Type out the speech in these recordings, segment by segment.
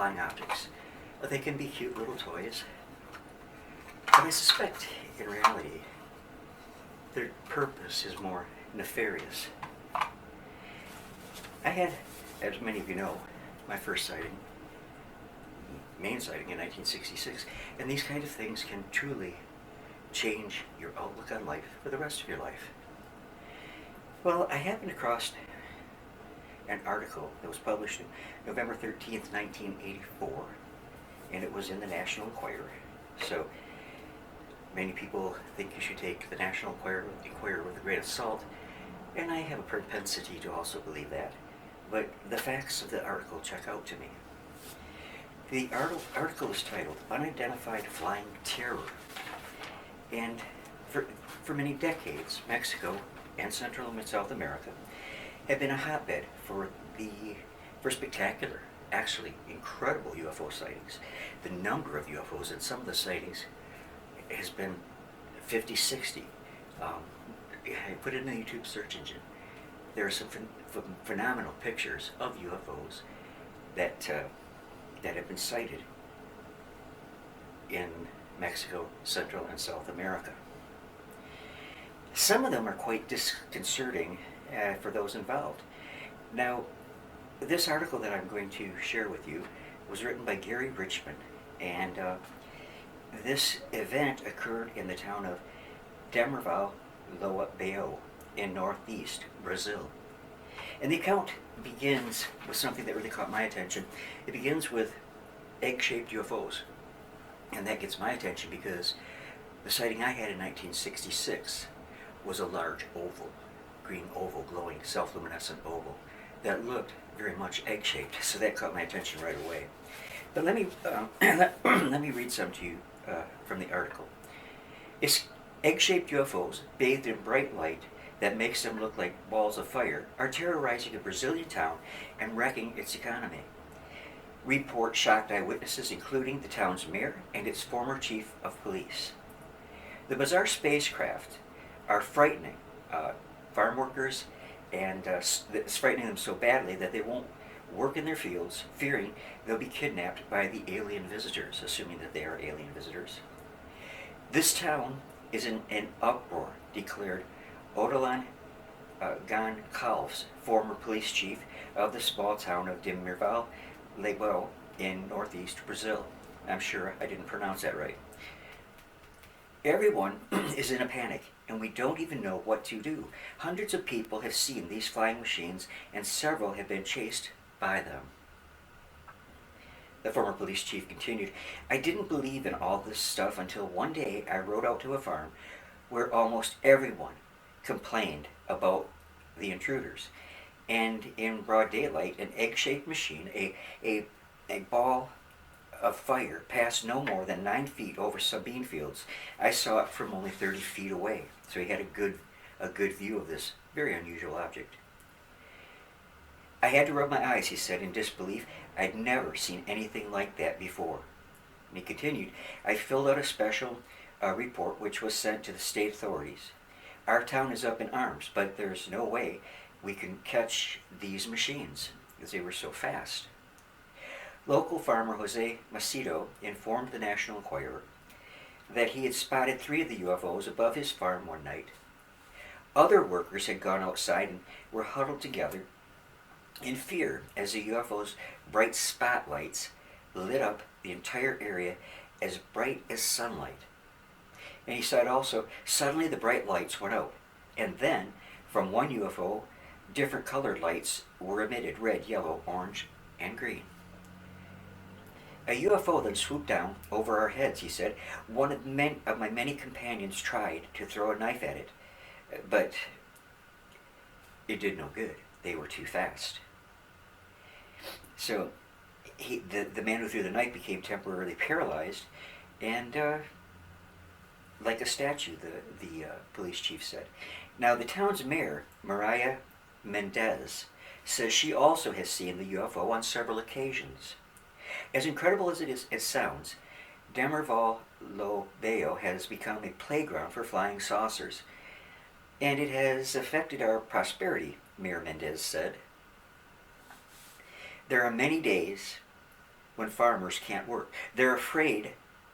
flying objects. They can be cute little toys, but I suspect, in reality, their purpose is more nefarious. I had, as many of you know, my first sighting, main sighting in 1966, and these kind of things can truly change your outlook on life for the rest of your life. Well, I happened across an article that was published on November 13th, 1984, and it was in the National Enquirer. So many people think you should take the National Enquirer with a grain of salt, and I have a propensity to also believe that. But the facts of the article check out to me. The article is titled Unidentified Flying Terror. And for many decades, Mexico and Central and South America have been a hotbed for spectacular, actually incredible UFO sightings. The number of UFOs in some of the sightings has been 50, 60. Put it in the YouTube search engine. There are some phenomenal pictures of UFOs that have been sighted in Mexico, Central, and South America. Some of them are quite disconcerting for those involved. Now, this article that I'm going to share with you was written by Gary Richmond, and this event occurred in the town of Demerval Loa Bayo in northeast Brazil. And the account begins with something that really caught my attention. It begins with egg-shaped UFOs. And that gets my attention because the sighting I had in 1966 was a large oval, green oval, glowing, self-luminescent oval that looked very much egg-shaped. So that caught my attention right away. But let me let me read some to you from the article. It's egg-shaped UFOs bathed in bright light that makes them look like balls of fire are terrorizing a Brazilian town and wrecking its economy. Report shocked eyewitnesses, including the town's mayor and its former chief of police. The bizarre spacecraft are frightening farm workers, and it's frightening them so badly that they won't work in their fields, fearing they'll be kidnapped by the alien visitors, assuming that they are alien visitors. This town is in an uproar, declared Odalan Goncalves, former police chief of the small town of Demerval Leibão in northeast Brazil. I'm sure I didn't pronounce that right. Everyone is in a panic, and we don't even know what to do. Hundreds of people have seen these flying machines, and several have been chased by them. The former police chief continued, I didn't believe in all this stuff until one day I rode out to a farm where almost everyone complained about the intruders. And in broad daylight, an egg-shaped machine, a ball of fire, passed no more than 9 feet over some bean fields. I saw it from only 30 feet away, so he had a good view of this very unusual object. I had to rub my eyes, he said, in disbelief. I'd never seen anything like that before. And he continued, I filled out a special report which was sent to the state authorities. Our town is up in arms, but there's no way we can catch these machines because they were so fast. Local farmer Jose Macedo informed the National Enquirer that he had spotted 3 of the UFOs above his farm one night. Other workers had gone outside and were huddled together in fear as the UFO's bright spotlights lit up the entire area as bright as sunlight. And he said also, suddenly the bright lights went out, and then from one UFO, different colored lights were emitted, red, yellow, orange, and green. A UFO then swooped down over our heads, he said. One of my many companions tried to throw a knife at it, but it did no good. They were too fast. So the man who threw the knife became temporarily paralyzed, and like a statue, the police chief said. Now, the town's mayor, Maria Mendez, says she also has seen the UFO on several occasions. As incredible as it sounds, Demerval Lo Bayo has become a playground for flying saucers, and it has affected our prosperity, Mayor Mendez said. There are many days when farmers can't work. They're afraid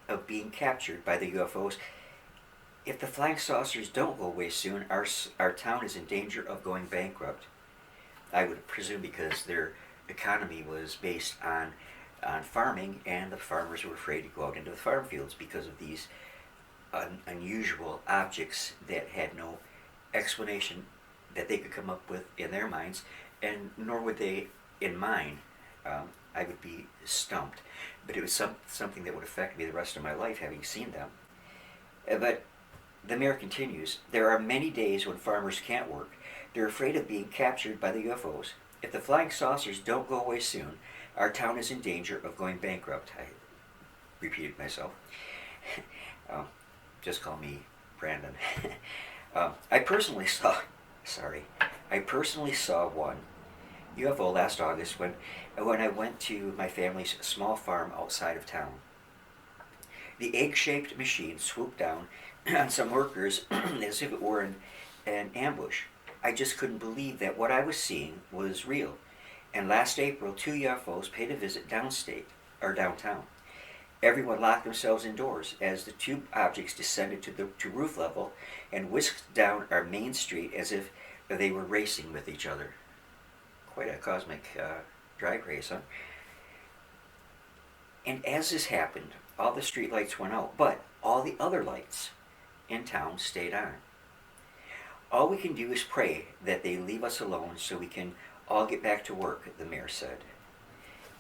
of being captured by the UFOs. If the flying saucers don't go away soon, our town is in danger of going bankrupt. I would presume because their economy was based on farming, and the farmers were afraid to go out into the farm fields because of these unusual objects that had no explanation that they could come up with in their minds, and nor would they in mine. I would be stumped. But it was something that would affect me the rest of my life, having seen them. But the mayor continues, there are many days when farmers can't work. They're afraid of being captured by the UFOs. If the flying saucers don't go away soon, our town is in danger of going bankrupt. I repeated myself. Just call me Brandon. I personally saw one UFO last August when I went to my family's small farm outside of town. The egg-shaped machine swooped down on some workers as if it were an ambush. I just couldn't believe that what I was seeing was real. And last April, 2 UFOs paid a visit downtown. Everyone locked themselves indoors as the 2 objects descended to roof level and whisked down our main street as if they were racing with each other. Quite a cosmic drag race, huh? And as this happened, all the street lights went out, but all the other lights in town stayed on. All we can do is pray that they leave us alone so we can all get back to work, the mayor said.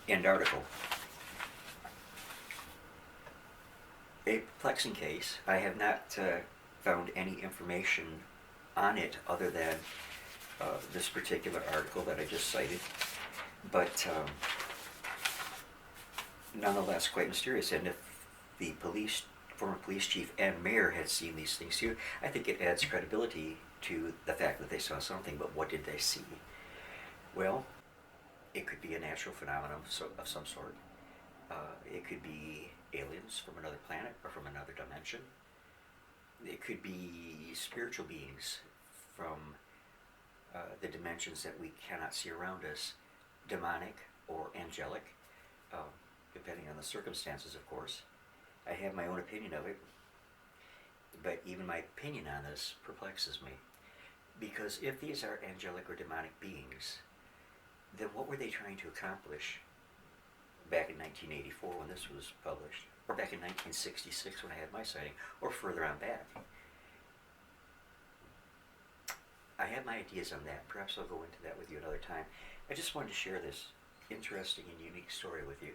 End article. A perplexing case. I have not found any information on it other than this particular article that I just cited, but nonetheless quite mysterious. And if the former police chief and mayor had seen these things too, I think it adds credibility to the fact that they saw something. But what did they see? Well, it could be a natural phenomenon of some sort. It could be aliens from another planet or from another dimension. It could be spiritual beings from the dimensions that we cannot see around us, demonic or angelic, depending on the circumstances, of course. I have my own opinion of it, but even my opinion on this perplexes me. Because if these are angelic or demonic beings, then what were they trying to accomplish back in 1984 when this was published? Or back in 1966 when I had my sighting? Or further on back? I have my ideas on that. Perhaps I'll go into that with you another time. I just wanted to share this interesting and unique story with you.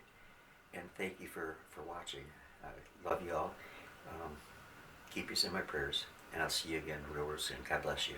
And thank you for watching. I love you all. Keep you in my prayers. And I'll see you again real soon. God bless you.